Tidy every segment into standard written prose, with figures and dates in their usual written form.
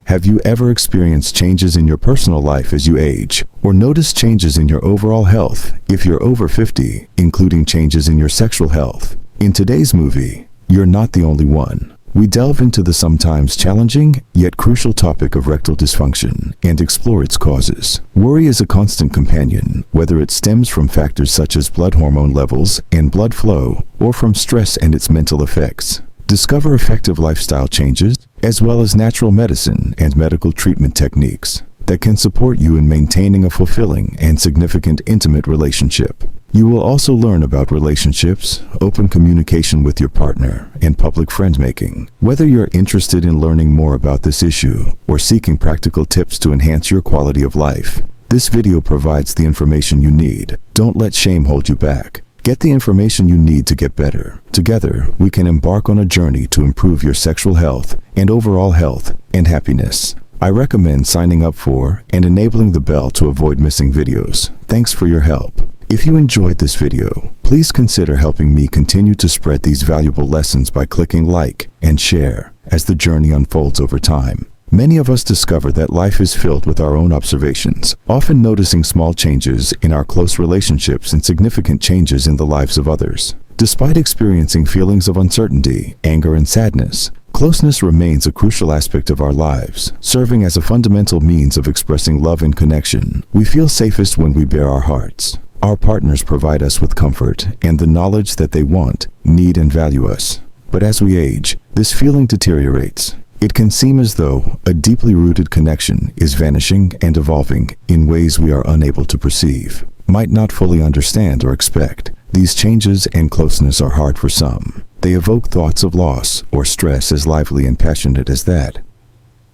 Have you ever experienced changes in your personal life as you age, or noticed changes in your overall health if you're over 50, including changes in your sexual health? In today's movie, you're not the only one. We delve into the sometimes challenging, yet crucial topic of rectal dysfunction and explore its causes. Worry is a constant companion, whether it stems from factors such as blood hormone levels and blood flow, or from stress and its mental effects. Discover effective lifestyle changes, as well as natural medicine and medical treatment techniques that can support you in maintaining a fulfilling and significant intimate relationship. You will also learn about relationships, open communication with your partner, and public friend-making. Whether you're interested in learning more about this issue or seeking practical tips to enhance your quality of life, this video provides the information you need. Don't let shame hold you back. Get the information you need to get better. Together, we can embark on a journey to improve your sexual health and overall health and happiness. I recommend signing up for and enabling the bell to avoid missing videos. Thanks for your help. If you enjoyed this video, please consider helping me continue to spread these valuable lessons by clicking like and share as the journey unfolds over time. Many of us discover that life is filled with our own observations, often noticing small changes in our close relationships and significant changes in the lives of others. Despite experiencing feelings of uncertainty, anger, and sadness, closeness remains a crucial aspect of our lives, serving as a fundamental means of expressing love and connection. We feel safest when we bare our hearts. Our partners provide us with comfort and the knowledge that they want, need, and value us. But as we age, this feeling deteriorates. It can seem as though a deeply rooted connection is vanishing and evolving in ways we are unable to perceive, might not fully understand or expect. These changes and closeness are hard for some. They evoke thoughts of loss or stress as lively and passionate as that.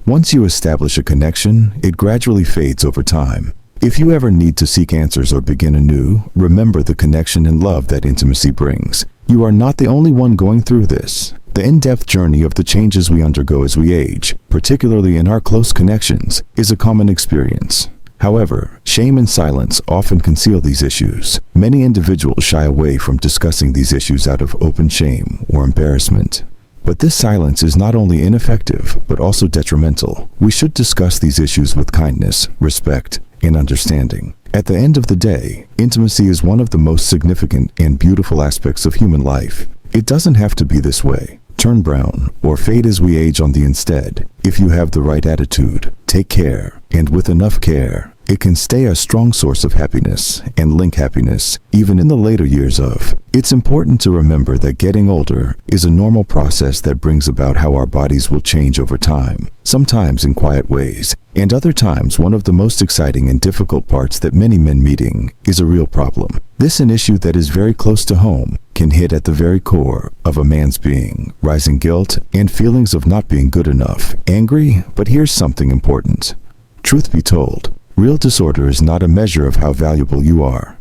Once you establish a connection, it gradually fades over time. If you ever need to seek answers or begin anew, remember the connection and love that intimacy brings. You are not the only one going through this. The in-depth journey of the changes we undergo as we age, particularly in our close connections, is a common experience. However, shame and silence often conceal these issues. Many individuals shy away from discussing these issues out of open shame or embarrassment. But this silence is not only ineffective, but also detrimental. We should discuss these issues with kindness, respect, and understanding. At the end of the day, intimacy is one of the most significant and beautiful aspects of human life. It doesn't have to be this way. Turn brown or fade as we age on the instead. If you have the right attitude, take care, and with enough care, it can stay a strong source of happiness and link happiness even in the later years of. It's important to remember that getting older is a normal process that brings about how our bodies will change over time, sometimes in quiet ways, and other times one of the most exciting and difficult parts that many men meeting is a real problem. This an issue that is very close to home, can hit at the very core of a man's being, rising guilt and feelings of not being good enough, angry, but here's something important. Truth be told, real disorder is not a measure of how valuable you are.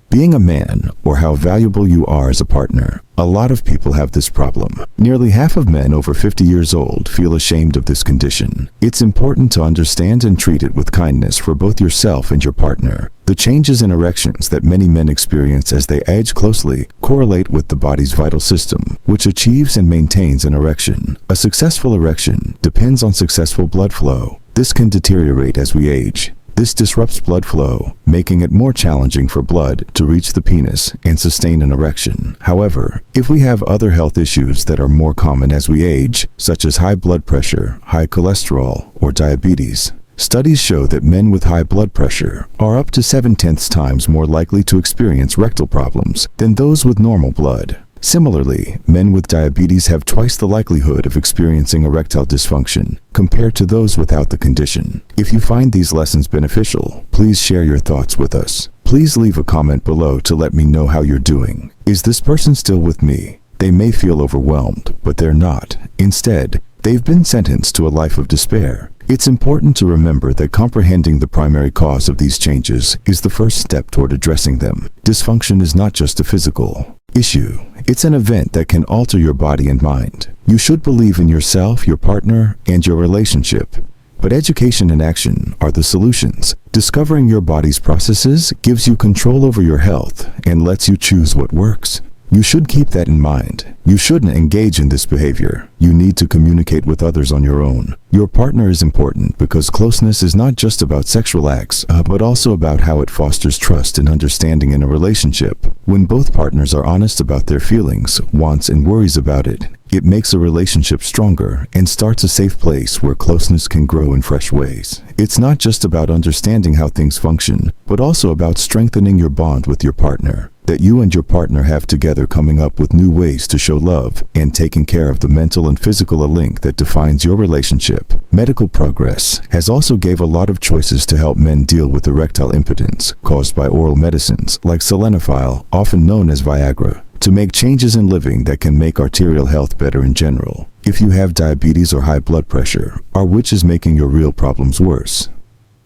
Being a man, or how valuable you are as a partner. A lot of people have this problem. Nearly half of men over 50 years old feel ashamed of this condition. It's important to understand and treat it with kindness for both yourself and your partner. The changes in erections that many men experience as they age closely correlate with the body's vital system, which achieves and maintains an erection. A successful erection depends on successful blood flow. This can deteriorate as we age. This disrupts blood flow, making it more challenging for blood to reach the penis and sustain an erection. However, if we have other health issues that are more common as we age, such as high blood pressure, high cholesterol, or diabetes, studies show that men with high blood pressure are up to 7/10 times more likely to experience rectal problems than those with normal blood. Similarly, men with diabetes have twice the likelihood of experiencing erectile dysfunction compared to those without the condition. If you find these lessons beneficial, please share your thoughts with us. Please leave a comment below to let me know how you're doing. Is this person still with me? They may feel overwhelmed, but they're not. Instead, they've been sentenced to a life of despair. It's important to remember that comprehending the primary cause of these changes is the first step toward addressing them. Dysfunction is not just a physical issue. It's an event that can alter your body and mind. You should believe in yourself, your partner, and your relationship. But education and action are the solutions. Discovering your body's processes gives you control over your health and lets you choose what works. You should keep that in mind. You shouldn't engage in this behavior. You need to communicate with others on your own. Your partner is important because closeness is not just about sexual acts, but also about how it fosters trust and understanding in a relationship. When both partners are honest about their feelings, wants, and worries about it, it makes a relationship stronger and starts a safe place where closeness can grow in fresh ways. It's not just about understanding how things function, but also about strengthening your bond with your partner. That you and your partner have together, coming up with new ways to show love and taking care of the mental and physical link that defines your relationship. Medical progress has also gave a lot of choices to help men deal with erectile impotence caused by oral medicines like sildenafil, often known as Viagra, to make changes in living that can make arterial health better in general. If you have diabetes or high blood pressure, or which is making your real problems worse,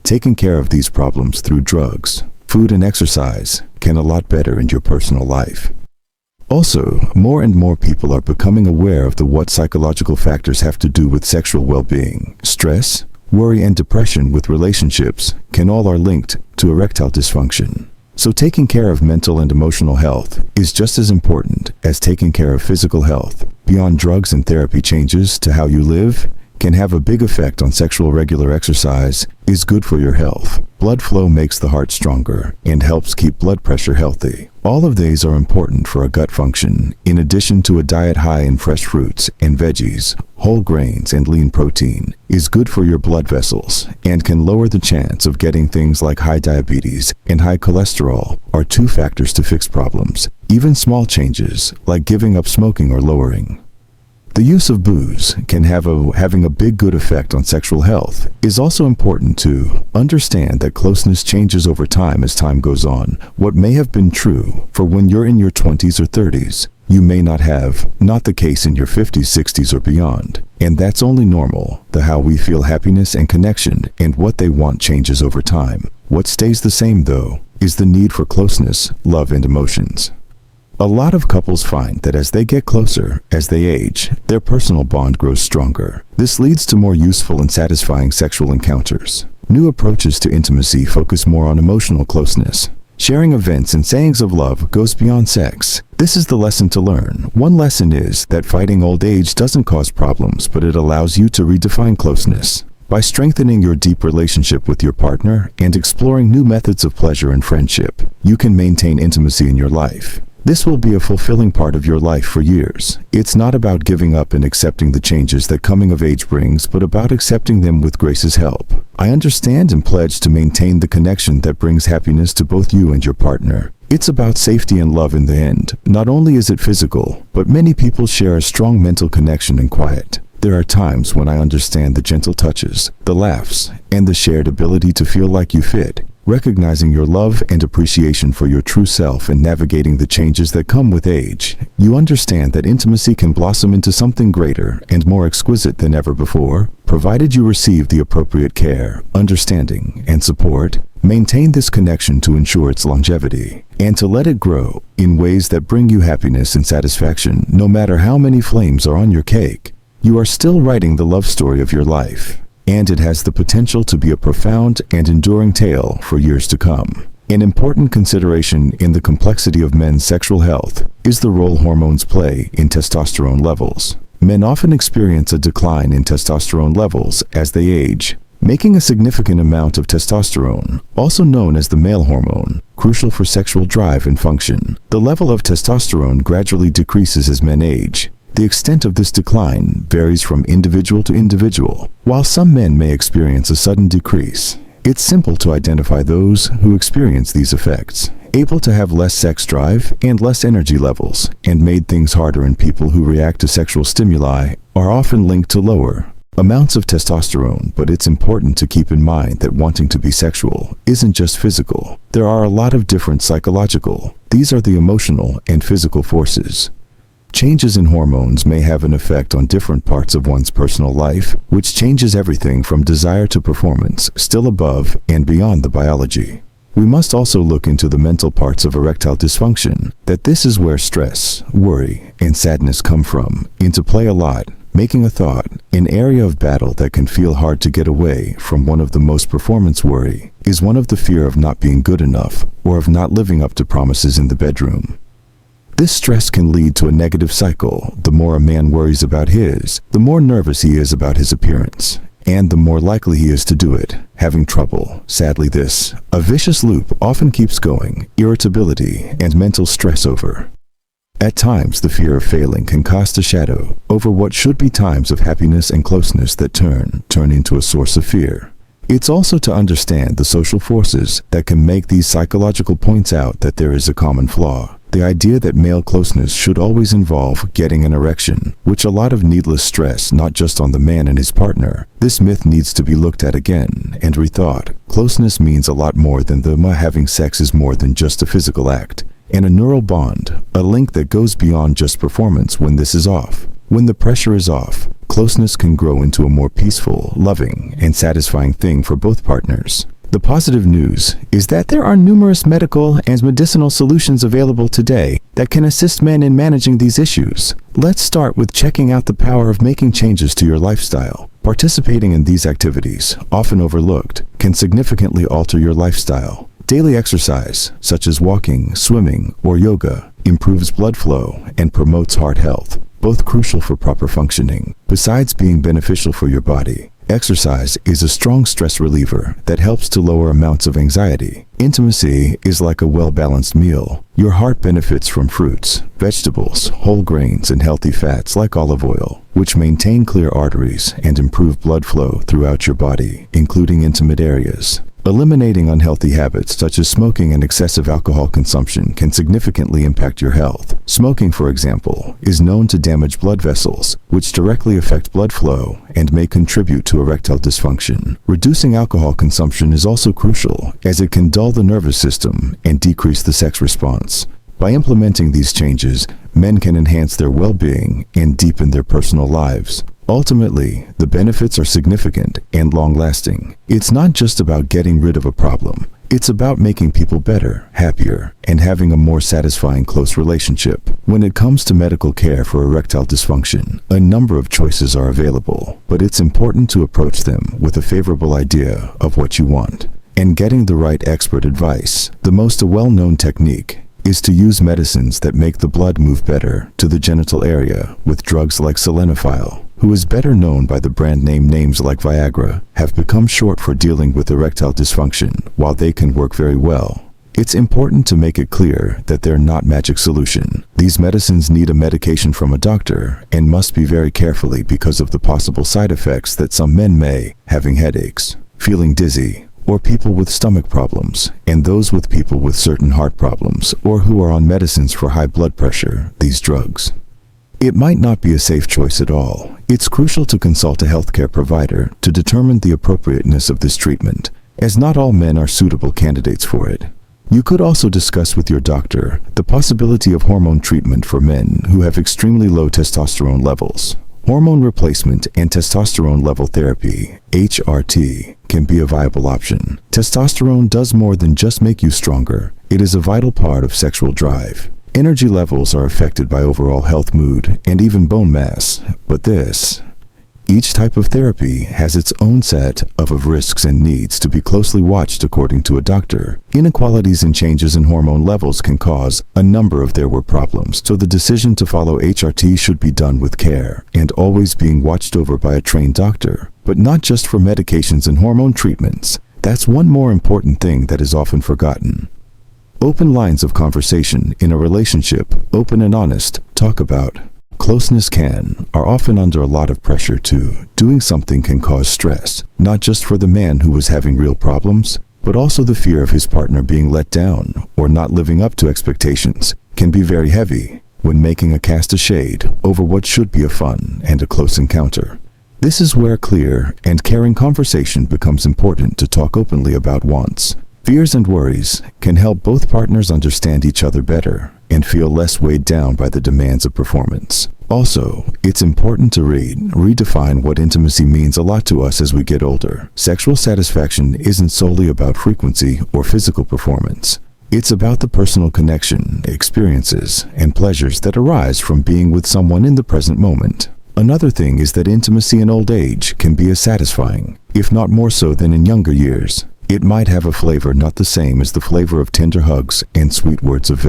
taking care of these problems through drugs, food, and exercise can a lot better in your personal life. Also, more and more people are becoming aware of what psychological factors have to do with sexual well-being. Stress, worry, and depression with relationships can all are linked to erectile dysfunction. So taking care of mental and emotional health is just as important as taking care of physical health. Beyond drugs and therapy, changes to how you live can have a big effect on sexual. Regular exercise is good for your health. Blood flow makes the heart stronger and helps keep blood pressure healthy. All of these are important for a gut function. In addition to a diet high in fresh fruits and veggies, whole grains, and lean protein is good for your blood vessels and can lower the chance of getting things like high diabetes and high cholesterol, are two factors to fix problems. Even small changes like giving up smoking or lowering the use of booze can having a big good effect on sexual health. Is also important to understand that closeness changes over time as time goes on. What may have been true for when you're in your 20s or 30s, you may not the case in your 50s, 60s, or beyond. And that's only normal. How we feel happiness and connection and what they want changes over time. What stays the same, though, is the need for closeness, love, and emotions. A lot of couples find that as they get closer, as they age, their personal bond grows stronger. This leads to more useful and satisfying sexual encounters. New approaches to intimacy focus more on emotional closeness. Sharing events and sayings of love goes beyond sex. This is the lesson to learn. One lesson is that fighting old age doesn't cause problems, but it allows you to redefine closeness. By strengthening your deep relationship with your partner and exploring new methods of pleasure and friendship, you can maintain intimacy in your life. This will be a fulfilling part of your life for years. It's not about giving up and accepting the changes that coming of age brings, but about accepting them with Grace's help. I understand and pledge to maintain the connection that brings happiness to both you and your partner. It's about safety and love in the end. Not only is it physical, but many people share a strong mental connection and quiet. There are times when I understand the gentle touches, the laughs, and the shared ability to feel like you fit. Recognizing your love and appreciation for your true self and navigating the changes that come with age, you understand that intimacy can blossom into something greater and more exquisite than ever before, provided you receive the appropriate care, understanding, and support. Maintain this connection to ensure its longevity, and to let it grow in ways that bring you happiness and satisfaction. No matter how many flames are on your cake, you are still writing the love story of your life. And it has the potential to be a profound and enduring tale for years to come. An important consideration in the complexity of men's sexual health is the role hormones play in testosterone levels. Men often experience a decline in testosterone levels as they age, making a significant amount of testosterone, also known as the male hormone, crucial for sexual drive and function. The level of testosterone gradually decreases as men age. The extent of this decline varies from individual to individual. While some men may experience a sudden decrease, it's simple to identify those who experience these effects. Able to have less sex drive and less energy levels, and made things harder in people who react to sexual stimuli, are often linked to lower amounts of testosterone. But it's important to keep in mind that wanting to be sexual isn't just physical. There are a lot of different psychological. These are the emotional and physical forces. Changes in hormones may have an effect on different parts of one's personal life, which changes everything from desire to performance, still above and beyond the biology. We must also look into the mental parts of erectile dysfunction, that this is where stress, worry, and sadness come into play a lot, making a thought, an area of battle that can feel hard to get away from. One of the most performance worry is one of the fear of not being good enough or of not living up to promises in the bedroom. This stress can lead to a negative cycle. The more a man worries about his, the more nervous he is about his appearance, and the more likely he is to do it, having trouble. Sadly, a vicious loop often keeps going, irritability and mental stress over. At times, the fear of failing can cast a shadow over what should be times of happiness and closeness that turn into a source of fear. It's also to understand the social forces that can make these psychological points out that there is a common flaw. The idea that male closeness should always involve getting an erection, which a lot of needless stress not just on the man and his partner. This myth needs to be looked at again and rethought. Closeness means a lot more than having sex is more than just a physical act, and a neural bond, a link that goes beyond just performance when this is off. When the pressure is off, closeness can grow into a more peaceful, loving, and satisfying thing for both partners. The positive news is that there are numerous medical and medicinal solutions available today that can assist men in managing these issues. Let's start with checking out the power of making changes to your lifestyle. Participating in these activities, often overlooked, can significantly alter your lifestyle. Daily exercise, such as walking, swimming, or yoga, improves blood flow and promotes heart health, both crucial for proper functioning. Besides being beneficial for your body, exercise is a strong stress reliever that helps to lower amounts of anxiety. Intimacy is like a well-balanced meal. Your heart benefits from fruits, vegetables, whole grains, and healthy fats like olive oil, which maintain clear arteries and improve blood flow throughout your body, including intimate areas. Eliminating unhealthy habits such as smoking and excessive alcohol consumption can significantly impact your health. Smoking, for example, is known to damage blood vessels, which directly affect blood flow and may contribute to erectile dysfunction. Reducing alcohol consumption is also crucial, as it can dull the nervous system and decrease the sex response. By implementing these changes, men can enhance their well-being and deepen their personal lives. Ultimately, the benefits are significant and long-lasting. It's not just about getting rid of a problem. It's about making people better, happier, and having a more satisfying close relationship. When it comes to medical care for erectile dysfunction, a number of choices are available, but it's important to approach them with a favorable idea of what you want and getting the right expert advice. The most well-known technique is to use medicines that make the blood move better to the genital area with drugs like sildenafil, who is better known by the brand name names like Viagra, have become short for dealing with erectile dysfunction. While they can work very well, it's important to make it clear that they're not magic solution. These medicines need a medication from a doctor and must be very carefully because of the possible side effects that some men may, having headaches, feeling dizzy, or people with stomach problems, and those with people with certain heart problems or who are on medicines for high blood pressure, these drugs. It might not be a safe choice at all. It's crucial to consult a healthcare provider to determine the appropriateness of this treatment, as not all men are suitable candidates for it. You could also discuss with your doctor the possibility of hormone treatment for men who have extremely low testosterone levels. Hormone replacement and testosterone level therapy, HRT, can be a viable option. Testosterone does more than just make you stronger. It is a vital part of sexual drive. Energy levels are affected by overall health, mood, and even bone mass. But each type of therapy has its own set of risks and needs to be closely watched according to a doctor. Inequalities and changes in hormone levels can cause a number of problems, so the decision to follow HRT should be done with care and always being watched over by a trained doctor. But not just for medications and hormone treatments. That's one more important thing that is often forgotten. Open lines of conversation in a relationship, open and honest, talk about closeness are often under a lot of pressure too. Doing something can cause stress, not just for the man who is having real problems, but also the fear of his partner being let down or not living up to expectations can be very heavy when making a cast of shade over what should be a fun and a close encounter. This is where clear and caring conversation becomes important. To talk openly about wants, fears, and worries can help both partners understand each other better and feel less weighed down by the demands of performance. Also, it's important to redefine what intimacy means a lot to us as we get older. Sexual satisfaction isn't solely about frequency or physical performance. It's about the personal connection, experiences, and pleasures that arise from being with someone in the present moment. Another thing is that intimacy in old age can be as satisfying, if not more so than in younger years. It might have a flavor not the same as the flavor of tender hugs and sweet words of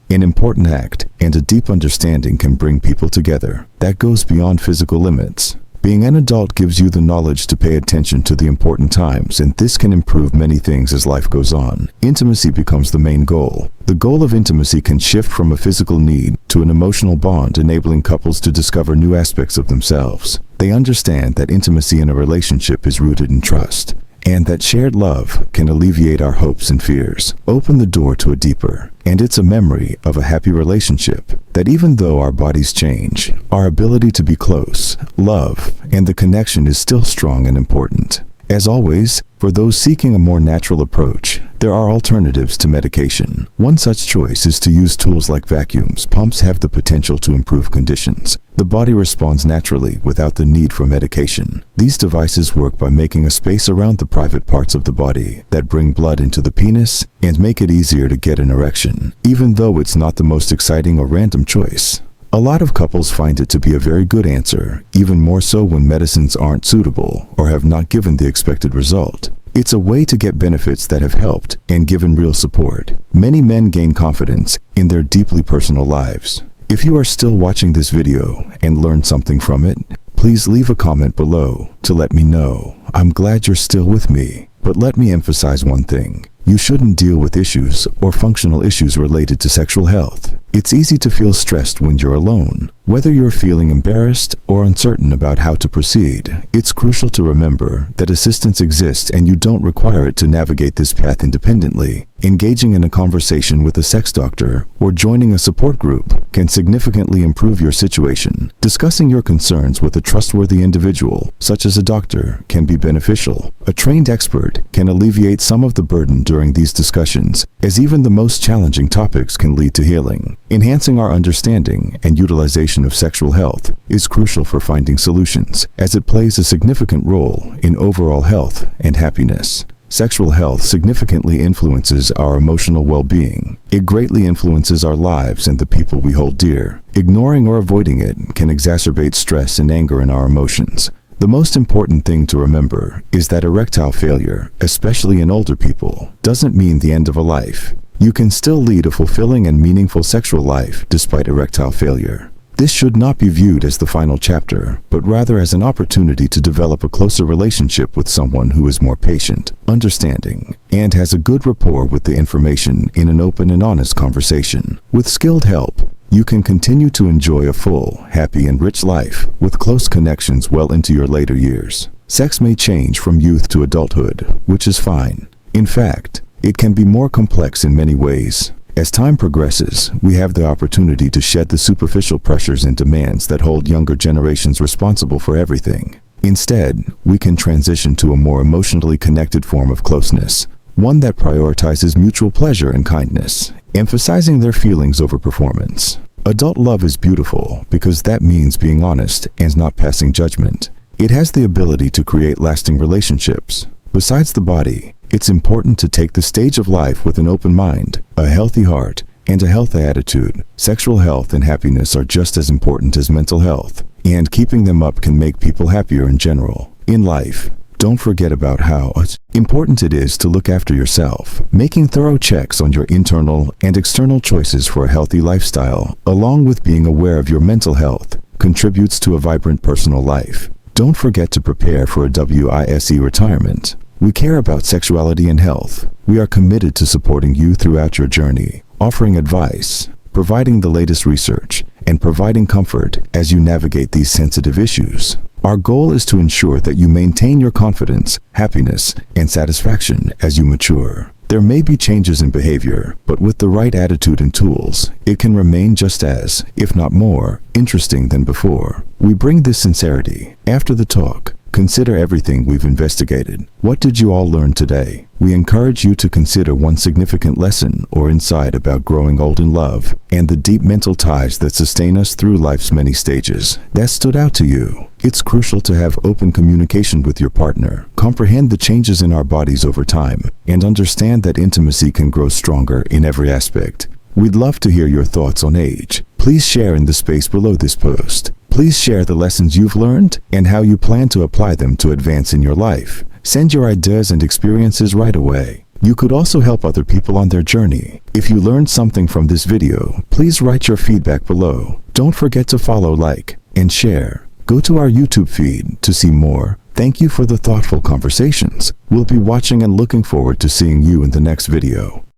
An important act and a deep understanding can bring people together that goes beyond physical limits. Being an adult gives you the knowledge to pay attention to the important times, and this can improve many things as life goes on. Intimacy becomes the main goal. The goal of intimacy can shift from a physical need to an emotional bond, enabling couples to discover new aspects of themselves. They understand that intimacy in a relationship is rooted in trust, and that shared love can alleviate our hopes and fears, open the door to a deeper, and it's a memory of a happy relationship, that even though our bodies change, our ability to be close, love, and the connection is still strong and important. As always, for those seeking a more natural approach, there are alternatives to medication. One such choice is to use tools like vacuums. Pumps have the potential to improve conditions. The body responds naturally without the need for medication. These devices work by making a space around the private parts of the body that bring blood into the penis and make it easier to get an erection, even though it's not the most exciting or random choice. A lot of couples find it to be a very good answer, even more so when medicines aren't suitable or have not given the expected result. It's a way to get benefits that have helped and given real support. Many men gain confidence in their deeply personal lives. If you are still watching this video and learned something from it, please leave a comment below to let me know. I'm glad you're still with me, but let me emphasize one thing. You shouldn't deal with issues or functional issues related to sexual health. It's easy to feel stressed when you're alone. Whether you're feeling embarrassed or uncertain about how to proceed, it's crucial to remember that assistance exists and you don't require it to navigate this path independently. Engaging in a conversation with a sex doctor or joining a support group can significantly improve your situation. Discussing your concerns with a trustworthy individual, such as a doctor, can be beneficial. A trained expert can alleviate some of the burden during these discussions, as even the most challenging topics can lead to healing. Enhancing our understanding and utilization of sexual health is crucial for finding solutions, as it plays a significant role in overall health and happiness. Sexual health significantly influences our emotional well-being. It greatly influences our lives and the people we hold dear. Ignoring or avoiding it can exacerbate stress and anger in our emotions. The most important thing to remember is that erectile failure, especially in older people, doesn't mean the end of a life. You can still lead a fulfilling and meaningful sexual life despite erectile failure. This should not be viewed as the final chapter, but rather as an opportunity to develop a closer relationship with someone who is more patient, understanding, and has a good rapport with the information in an open and honest conversation. With skilled help, you can continue to enjoy a full, happy, and rich life with close connections well into your later years. Sex may change from youth to adulthood, which is fine. In fact, it can be more complex in many ways. As time progresses, we have the opportunity to shed the superficial pressures and demands that hold younger generations responsible for everything. Instead, we can transition to a more emotionally connected form of closeness, one that prioritizes mutual pleasure and kindness, emphasizing their feelings over performance. Adult love is beautiful because that means being honest and not passing judgment. It has the ability to create lasting relationships. Besides the body, it's important to take the stage of life with an open mind, a healthy heart, and a healthy attitude. Sexual health and happiness are just as important as mental health, and keeping them up can make people happier in general. In life, don't forget about how important it is to look after yourself. Making thorough checks on your internal and external choices for a healthy lifestyle, along with being aware of your mental health, contributes to a vibrant personal life. Don't forget to prepare for a WISE retirement. We care about sexuality and health. We are committed to supporting you throughout your journey, offering advice, providing the latest research, and providing comfort as you navigate these sensitive issues. Our goal is to ensure that you maintain your confidence, happiness, and satisfaction as you mature. There may be changes in behavior, but with the right attitude and tools, it can remain just as, if not more, interesting than before. We bring this sincerity. After the talk, consider everything we've investigated. What did you all learn today? We encourage you to consider one significant lesson or insight about growing old in love and the deep mental ties that sustain us through life's many stages that stood out to you. It's crucial to have open communication with your partner, comprehend the changes in our bodies over time, and understand that intimacy can grow stronger in every aspect. We'd love to hear your thoughts on age. Please share in the space below this post. Please share the lessons you've learned and how you plan to apply them to advance in your life. Send your ideas and experiences right away. You could also help other people on their journey. If you learned something from this video, please write your feedback below. Don't forget to follow, like, and share. Go to our YouTube feed to see more. Thank you for the thoughtful conversations. We'll be watching and looking forward to seeing you in the next video.